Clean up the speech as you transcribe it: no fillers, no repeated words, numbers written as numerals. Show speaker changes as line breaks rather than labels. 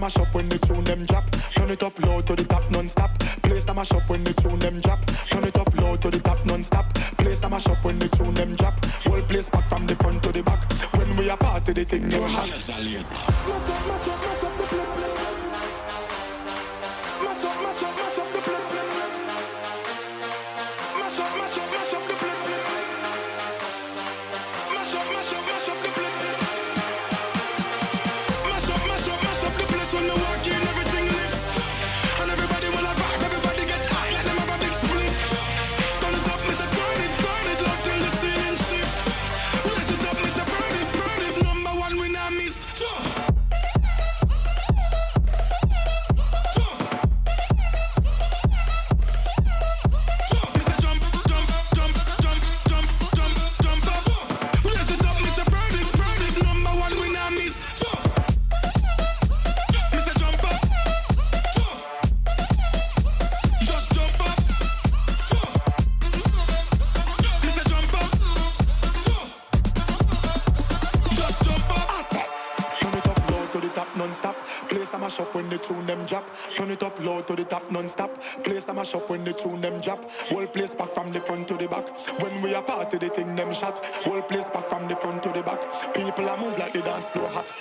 mash up when the tune them drop. Turn it up low to the top non-stop. Place a mash up when the tune them drop. Turn it up low to the top non-stop. Place a mash up when the tune them drop. Whole place back from the front to the back. When we are party, the thing never hot. Non-stop, place a mash up when the tune them drop. Turn it up low to the top non-stop. Place a mash up when the tune them drop. Whole place back from the front to the back. When we are party, the thing them shot. Whole place back from the front to the back. People are move like the dance floor hot.